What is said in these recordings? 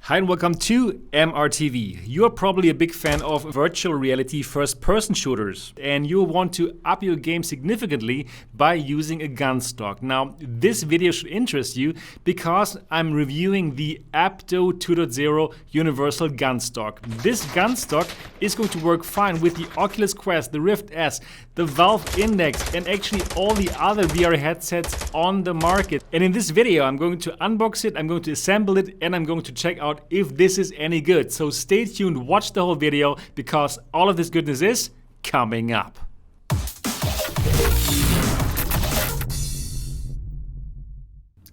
Hi and welcome to MRTV. You are probably a big fan of virtual reality first-person shooters and you want to up your game significantly by using a gun stock. Now, this video should interest you because I'm reviewing the APTO 2.0 universal gun stock. This gun stock is going to work fine with the Oculus Quest, the Rift S, the Valve Index, and actually all the other VR headsets on the market. And in this video, I'm going to unbox it, I'm going to assemble it, and I'm going to check out if this is any good. So stay tuned, watch the whole video because all of this goodness is coming up.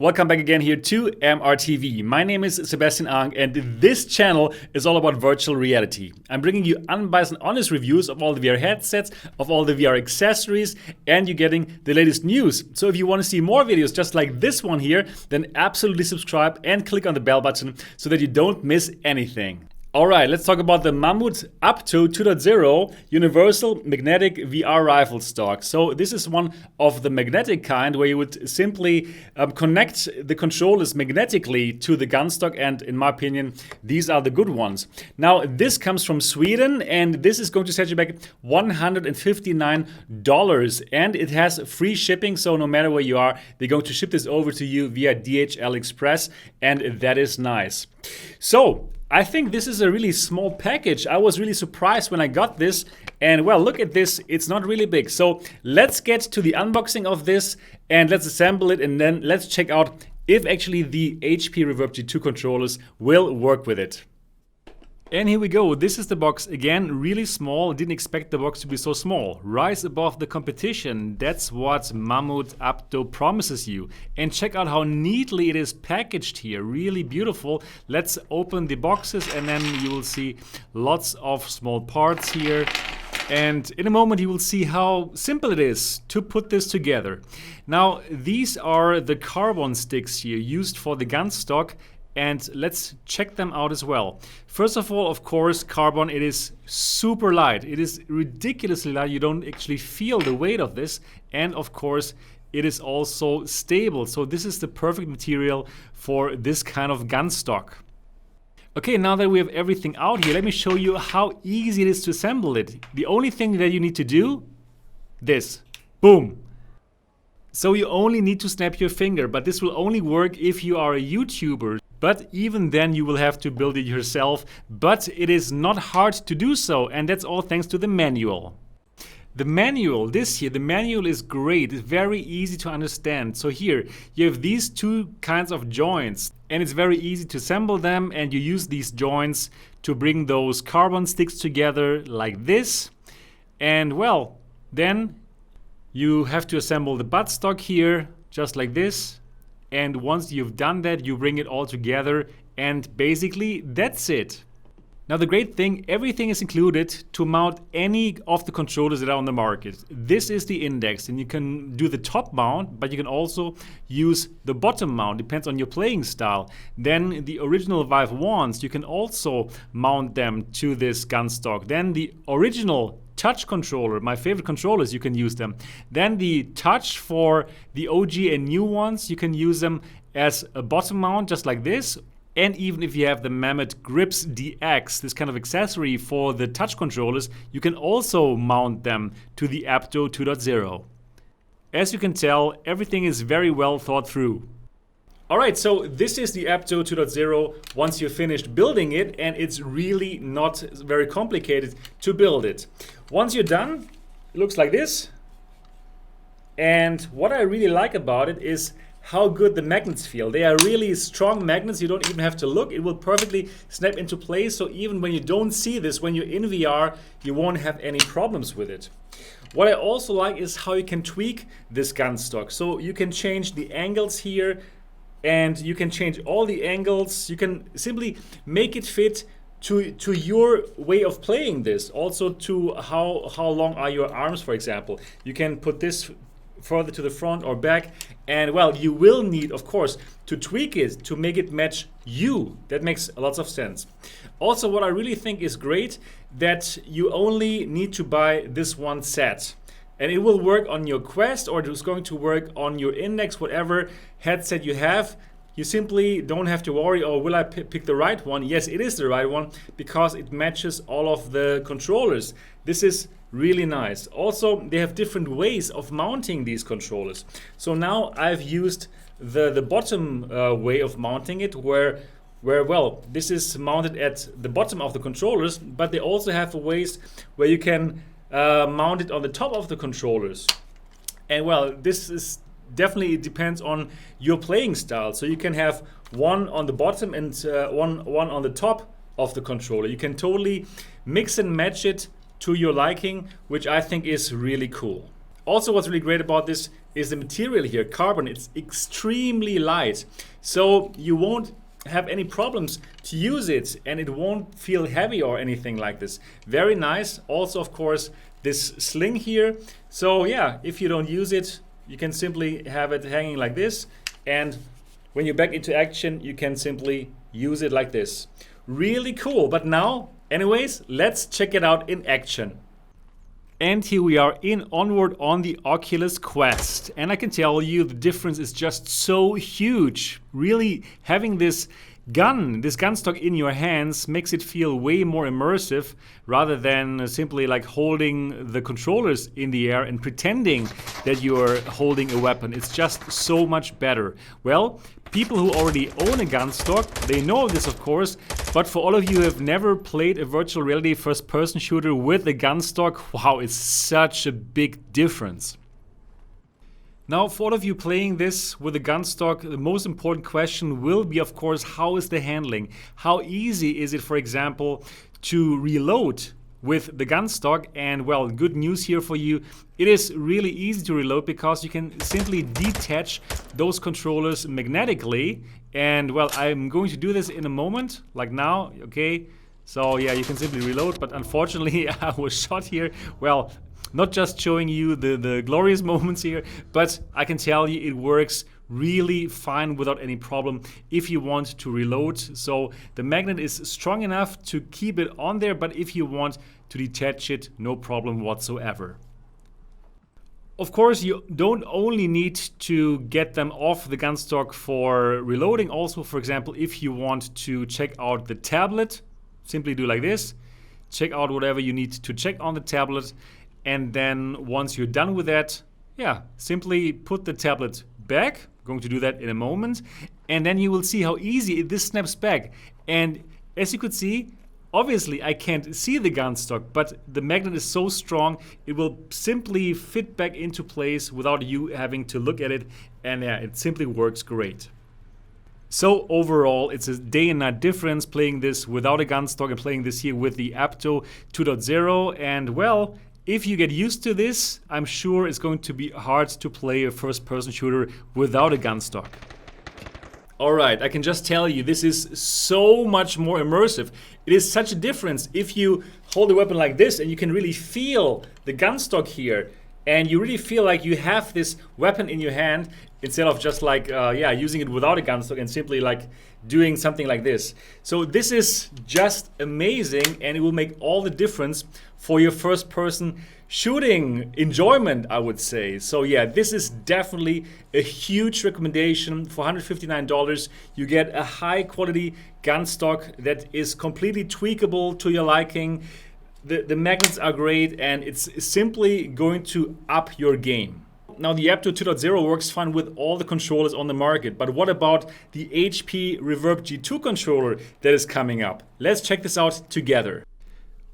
Welcome back again here to MRTV. My name is Sebastian Ang and this channel is all about virtual reality. I'm bringing you unbiased and honest reviews of all the VR headsets, of all the VR accessories, and you're getting the latest news. So if you want to see more videos just like this one here, then absolutely subscribe and click on the bell button so that you don't miss anything. Alright, let's talk about the Mamut Apto 2.0 Universal Magnetic VR Rifle Stock. So this is one of the magnetic kind where you would simply connect the controllers magnetically to the gun stock, and in my opinion, these are the good ones. Now, this comes from Sweden and this is going to set you back $159 and it has free shipping, so no matter where you are, they're going to ship this over to you via DHL Express, and that is nice. So, I think this is a really small package. I was really surprised when I got this, and well, look at this, it's not really big. So let's get to the unboxing of this and let's assemble it, and then let's check out if actually the HP Reverb G2 controllers will work with it. And here we go, this is the box. Again, really small, didn't expect the box to be so small. Rise above the competition, that's what Mamut Apto promises you. And check out how neatly it is packaged here, really beautiful. Let's open the boxes and then you will see lots of small parts here. And in a moment you will see how simple it is to put this together. Now, these are the carbon sticks here used for the gun stock. And let's check them out as well. First of all, of course, carbon, it is super light. It is ridiculously light. You don't actually feel the weight of this. And of course, it is also stable. So this is the perfect material for this kind of gun stock. Okay, now that we have everything out here, let me show you how easy it is to assemble it. The only thing that you need to do, this, boom. So you only need to snap your finger, but this will only work if you are a YouTuber. But even then you will have to build it yourself, but it is not hard to do so, and that's all thanks to the manual. The manual, this here, the manual is great, it's very easy to understand. So here, you have these two kinds of joints, and it's very easy to assemble them, and you use these joints to bring those carbon sticks together like this. And well, then you have to assemble the buttstock here, just like this. And once you've done that, you bring it all together, and basically that's it. Now the great thing, everything is included to mount any of the controllers that are on the market. This is the Index, and you can do the top mount, but you can also use the bottom mount, depends on your playing style. Then the original Vive wands, you can also mount them to this gun stock. Then the original touch controller, my favorite controllers, you can use them. Then the touch for the OG and new ones, you can use them as a bottom mount, just like this. And even if you have the Mamut Grips DX, this kind of accessory for the touch controllers, you can also mount them to the APTO 2.0. As you can tell, everything is very well thought through. Alright, so this is the APTO 2.0 once you've finished building it, and it's really not very complicated to build it. Once you're done, it looks like this. And what I really like about it is how good the magnets feel. They are really strong magnets, you don't even have to look. It will perfectly snap into place, so even when you don't see this, when you're in VR, you won't have any problems with it. What I also like is how you can tweak this gun stock. So you can change the angles here, and you can change all the angles. You can simply make it fit to your way of playing this. Also to how long are your arms, for example. You can put this further to the front or back, and well, you will need, of course, to tweak it to make it match you. That makes lots of sense. Also, what I really think is great, that you only need to buy this one set. And it will work on your Quest, or it's going to work on your Index, whatever headset you have. you simply don't have to worry, oh, will I pick the right one? Yes, it is the right one because it matches all of the controllers. This is really nice. Also, they have different ways of mounting these controllers. So now I've used the bottom way of mounting it, where well, this is mounted at the bottom of the controllers, but they also have ways where you can mount it on the top of the controllers. And well, this is definitely, it depends on your playing style. So you can have one on the bottom and one on the top of the controller. You can totally mix and match it to your liking, which I think is really cool. Also, what's really great about this is the material here, carbon. It's extremely light, so you won't have any problems to use it, and it won't feel heavy or anything like this. Very nice. Also, of course, this sling here. So yeah, if you don't use it, you can simply have it hanging like this, and when you're back into action, you can simply use it like this. Really cool. But now, anyways, let's check it out in action. And here we are in Onward on the Oculus Quest. And I can tell you the difference is just so huge. Really, having this gun stock in your hands makes it feel way more immersive rather than simply like holding the controllers in the air and pretending that you're holding a weapon. It's just so much better. Well, people who already own a gun stock, they know this of course, but for all of you who have never played a virtual reality first-person shooter with a gun stock, wow, it's such a big difference. Now, for all of you playing this with a gun stock, the most important question will be, of course, how is the handling? How easy is it, for example, to reload with the gun stock? And well, good news here for you. It is really easy to reload because you can simply detach those controllers magnetically. And well, I'm going to do this in a moment, like now, okay? So yeah, you can simply reload, but unfortunately I was shot here. Well, not just showing you the glorious moments here, but I can tell you it works really fine without any problem if you want to reload. So the magnet is strong enough to keep it on there, but if you want to detach it, no problem whatsoever. Of course, you don't only need to get them off the gun stock for reloading. Also, for example, if you want to check out the tablet, simply do like this. Check out whatever you need to check on the tablet. And then once you're done with that, yeah, simply put the tablet back. I'm going to do that in a moment. And then you will see how easy this snaps back. And as you could see, obviously I can't see the gun stock, but the magnet is so strong, it will simply fit back into place without you having to look at it. And yeah, it simply works great. So overall, it's a day and night difference playing this without a gun stock and playing this here with the APTO 2.0. And well, if you get used to this, I'm sure it's going to be hard to play a first-person shooter without a gun stock. Alright, I can just tell you, this is so much more immersive. It is such a difference if you hold a weapon like this and you can really feel the gun stock here. And you really feel like you have this weapon in your hand instead of just like, yeah, using it without a gun stock and simply like doing something like this. So this is just amazing, and it will make all the difference for your first person shooting enjoyment, I would say. So yeah, this is definitely a huge recommendation. For $159, you get a high quality gun stock that is completely tweakable to your liking. The magnets are great, and it's simply going to up your game. Now, the APTO 2.0 works fine with all the controllers on the market, but what about the HP Reverb G2 controller that is coming up? Let's check this out together.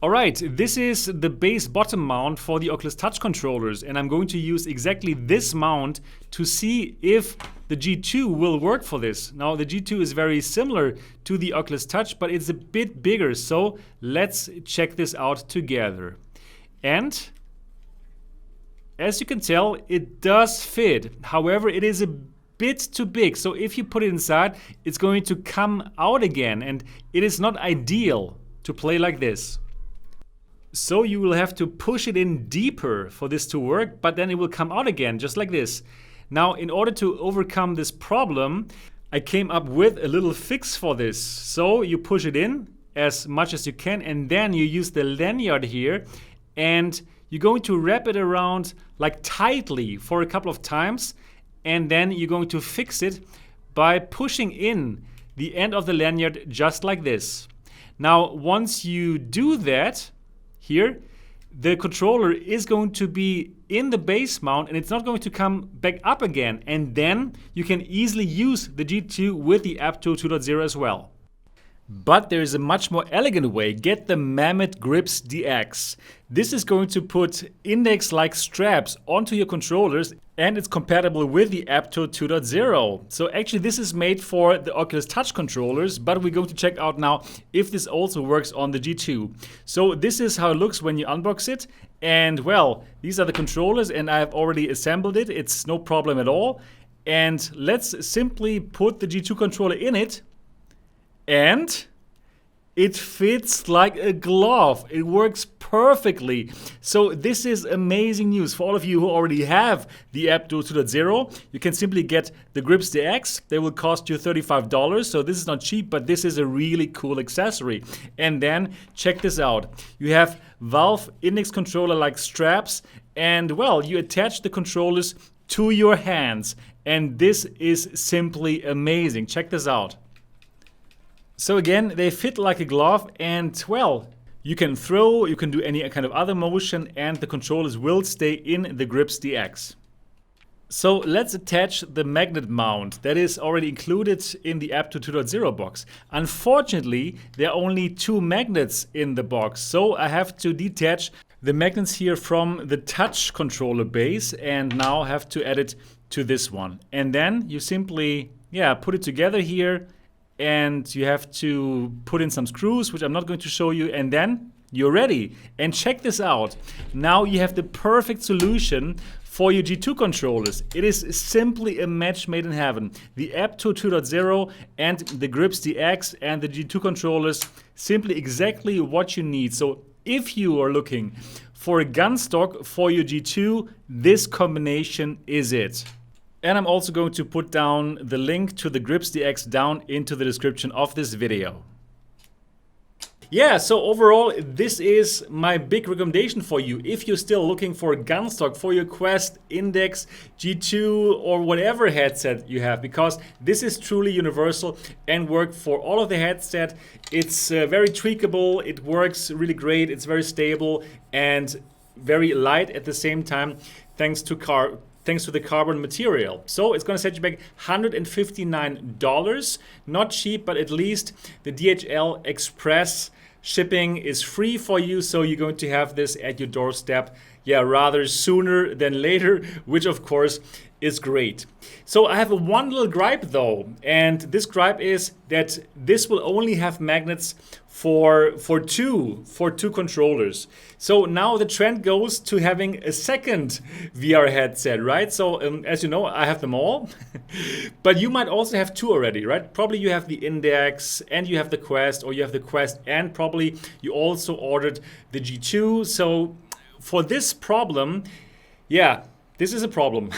Alright, this is the base bottom mount for the Oculus Touch controllers, and I'm going to use exactly this mount to see if the G2 will work for this. Now, the G2 is very similar to the Oculus Touch, but it's a bit bigger, so let's check this out together. And as you can tell, it does fit. However, it is a bit too big, so if you put it inside, it's going to come out again, and it is not ideal to play like this. So you will have to push it in deeper for this to work, but then it will come out again, just like this. Now, in order to overcome this problem, I came up with a little fix for this. So you push it in as much as you can, and then you use the lanyard here, and you're going to wrap it around like tightly for a couple of times, and then you're going to fix it by pushing in the end of the lanyard just like this. Now, once you do that, here, the controller is going to be in the base mount and it's not going to come back up again. And then you can easily use the G2 with the APTO 2.0 as well. But there is a much more elegant way. Get the Mamut Grips DX. This is going to put index-like straps onto your controllers and it's compatible with the APTO 2.0. So actually this is made for the Oculus Touch controllers, but we're going to check out now if this also works on the G2. So this is how it looks when you unbox it. And well, these are the controllers and I have already assembled it. It's no problem at all. And let's simply put the G2 controller in it. And it fits like a glove. It works perfectly. So this is amazing news for all of you who already have the APTO 2.0. You can simply get the Grips DX. They will cost you $35. So this is not cheap, but this is a really cool accessory. And then check this out. You have Valve index controller like straps. And well, you attach the controllers to your hands. And this is simply amazing. Check this out. So again, they fit like a glove and well, you can throw, you can do any kind of other motion and the controllers will stay in the Grips DX. So let's attach the magnet mount that is already included in the APTO 2.0 box. Unfortunately, there are only 2 magnets in the box, so I have to detach the magnets here from the touch controller base and now have to add it to this one. And then you simply, put it together here. And you have to put in some screws, which I'm not going to show you, and then you're ready. And check this out. Now you have the perfect solution for your G2 controllers. It is simply a match made in heaven. The APTO 2.0 and the Grips DX and the G2 controllers, simply exactly what you need. So if you are looking for a gun stock for your G2, this combination is it. And I'm also going to put down the link to the Grips DX down into the description of this video. Yeah, so overall, this is my big recommendation for you. If you're still looking for a gun stock for your Quest, Index, G2, or whatever headset you have, because this is truly universal and work for all of the headset. It's very tweakable, it works really great, it's very stable and very light at the same time, thanks to the carbon material. So it's gonna set you back $159. Not cheap, but at least the DHL Express shipping is free for you. So you're going to have this at your doorstep, rather sooner than later, which of course is great. So I have one little gripe though, and this gripe is that this will only have magnets for two controllers. So now the trend goes to having a second VR headset, right? So as you know, I have them all, but you might also have 2 already, right? Probably you have the Index and you have the Quest, or you have the Quest and probably you also ordered the G2. So for this problem, this is a problem.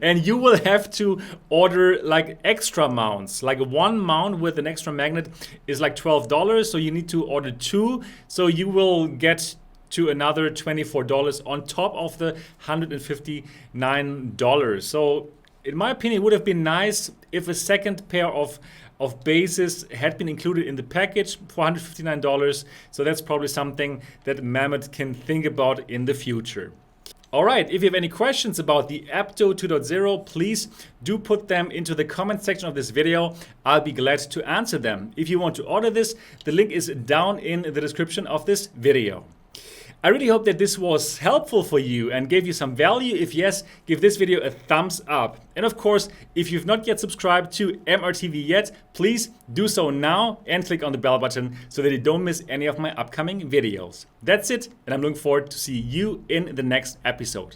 And you will have to order like extra mounts. Like one mount with an extra magnet is like $12. So you need to order 2. So you will get to another $24 on top of the $159. So in my opinion, it would have been nice if a second pair of bases had been included in the package for $159. So that's probably something that Mamut can think about in the future. All right, if you have any questions about the APTO 2.0, please do put them into the comment section of this video. I'll be glad to answer them. If you want to order this, the link is down in the description of this video. I really hope that this was helpful for you and gave you some value. If yes, give this video a thumbs up. And of course, if you've not yet subscribed to MRTV yet, please do so now and click on the bell button so that you don't miss any of my upcoming videos. That's it, and I'm looking forward to see you in the next episode.